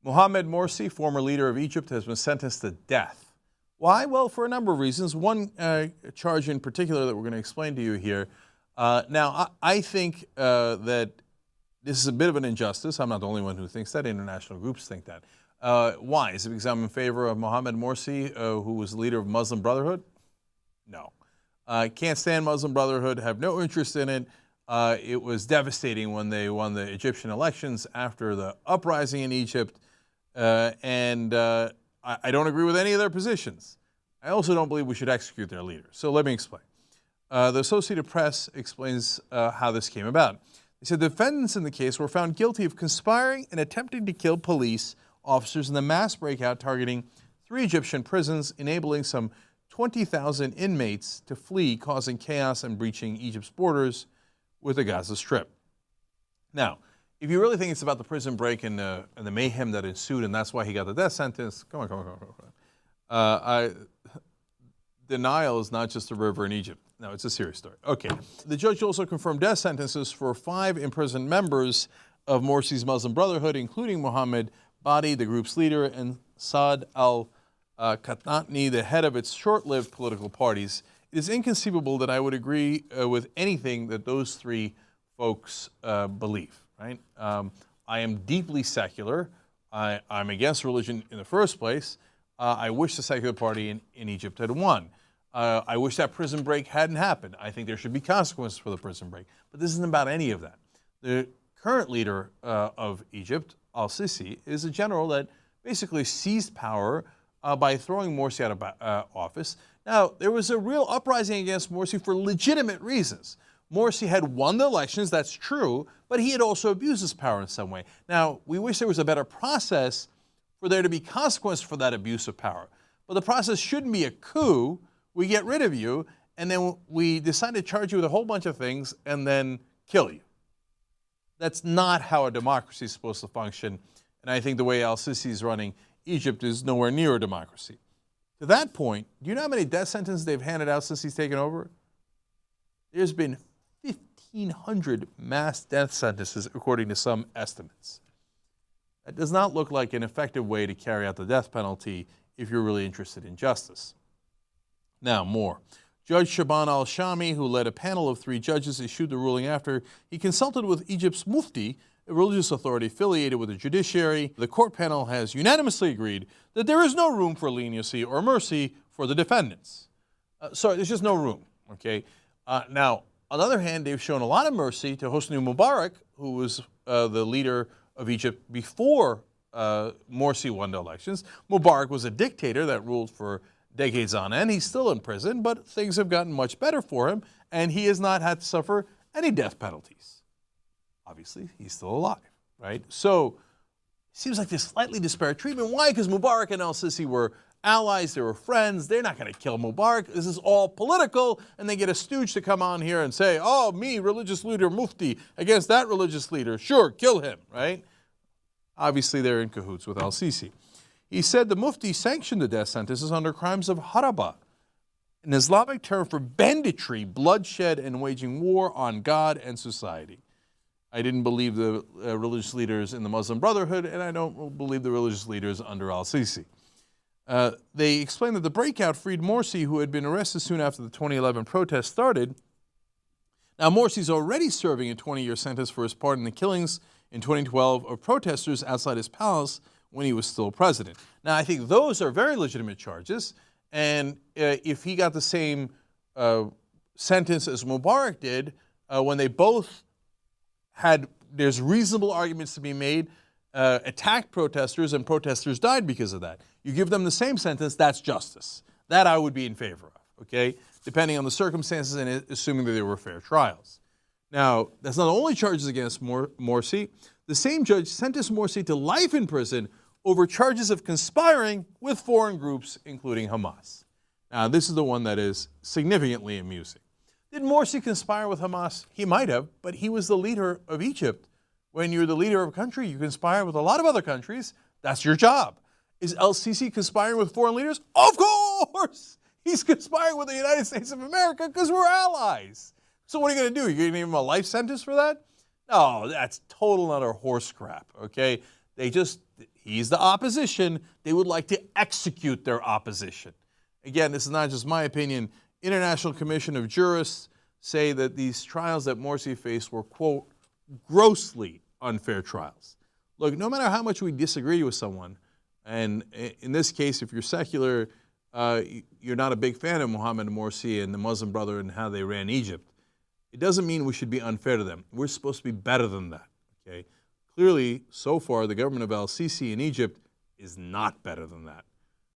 Mohamed Morsi, former leader of Egypt, has been sentenced to death. Why? Well, for a number of reasons. One charge in particular that we're going to explain to you here. I think that this is a bit of an injustice. I'm not the only one who thinks that. International groups think that. Why? Is it because I'm in favor of Mohamed Morsi, who was the leader of Muslim Brotherhood? No. Can't stand Muslim Brotherhood, have no interest in it. It was devastating when they won the Egyptian elections after the uprising in Egypt. I don't agree with any of their positions. I also don't believe we should execute their leader. So let me explain. The Associated Press explains how this came about. They said the defendants in the case were found guilty of conspiring and attempting to kill police officers in the mass breakout targeting 3 Egyptian prisons, enabling some 20,000 inmates to flee, causing chaos and breaching Egypt's borders with the Gaza Strip. Now, if you really think it's about the prison break and the mayhem that ensued, and that's why he got the death sentence, come on. Denial is not just a river in Egypt. No, it's a serious story. Okay. The judge also confirmed death sentences for 5 imprisoned members of Morsi's Muslim Brotherhood, including Mohamed Badi, the group's leader, and Saad al-Qatani, the head of its short-lived political parties. It is inconceivable that I would agree with anything that those 3 folks believe. Right? I am deeply secular. I'm against religion in the first place. I wish the secular party in Egypt had won. I wish that prison break hadn't happened. I think there should be consequences for the prison break. But this isn't about any of that. The current leader of Egypt, al-Sisi, is a general that basically seized power by throwing Morsi out of office. Now, there was a real uprising against Morsi for legitimate reasons. Morsi had won the elections, that's true, but he had also abused his power in some way. Now, we wish there was a better process for there to be consequence for that abuse of power. But the process shouldn't be a coup. We get rid of you, and then we decide to charge you with a whole bunch of things and then kill you. That's not how a democracy is supposed to function, and I think the way al-Sisi is running Egypt is nowhere near a democracy. To that point, do you know how many death sentences they've handed out since he's taken over? There's been 1,500 mass death sentences, according to some estimates. That does not look like an effective way to carry out the death penalty if you're really interested in justice. Now, more. Judge Shaban al-Shami, who led a panel of 3 judges, issued the ruling after he consulted with Egypt's Mufti, a religious authority affiliated with the judiciary. The court panel has unanimously agreed that there is no room for leniency or mercy for the defendants. So there's just no room, okay? Now, on the other hand, they've shown a lot of mercy to Hosni Mubarak, who was the leader of Egypt before Morsi won the elections. Mubarak was a dictator that ruled for decades on end. He's still in prison, but things have gotten much better for him, and he has not had to suffer any death penalties. Obviously, he's still alive, right? So it seems like there's slightly disparate treatment. Why? Because Mubarak and al-Sisi were allies, they were friends. They're not going to kill Mubarak. This is all political, and they get a stooge to come on here and say, oh, me, religious leader Mufti, against that religious leader. Sure, kill him, right? Obviously, they're in cahoots with al-Sisi. He said the Mufti sanctioned the death sentences under crimes of haraba, an Islamic term for banditry, bloodshed, and waging war on God and society. I didn't believe the religious leaders in the Muslim Brotherhood, and I don't believe the religious leaders under al-Sisi. They explained that the breakout freed Morsi, who had been arrested soon after the 2011 protests started. Now, Morsi's already serving a 20-year sentence for his part in the killings in 2012 of protesters outside his palace when he was still president. Now, I think those are very legitimate charges, and if he got the same sentence as Mubarak did, when they both had, there's reasonable arguments to be made, attacked protesters, and protesters died because of that. You give them the same sentence, that's justice. That I would be in favor of, okay? Depending on the circumstances and assuming that there were fair trials. Now, that's not the only charges against Morsi. The same judge sentenced Morsi to life in prison over charges of conspiring with foreign groups, including Hamas. Now, this is the one that is significantly amusing. Did Morsi conspire with Hamas? He might have, but he was the leader of Egypt. When you're the leader of a country, you conspire with a lot of other countries. That's your job. Is al-Sisi conspiring with foreign leaders? Of course! He's conspiring with the United States of America because we're allies. So what are you going to do? You're going to give him a life sentence for that? No, that's total and utter horse crap, okay? he's the opposition. They would like to execute their opposition. Again, this is not just my opinion. International Commission of Jurists say that these trials that Morsi faced were, quote, grossly unfair trials. Look, no matter how much we disagree with someone, and in this case, if you're secular, you're not a big fan of Mohamed Morsi and the Muslim Brotherhood and how they ran Egypt, it doesn't mean we should be unfair to them. We're supposed to be better than that, okay? Clearly, so far, the government of al-Sisi in Egypt is not better than that.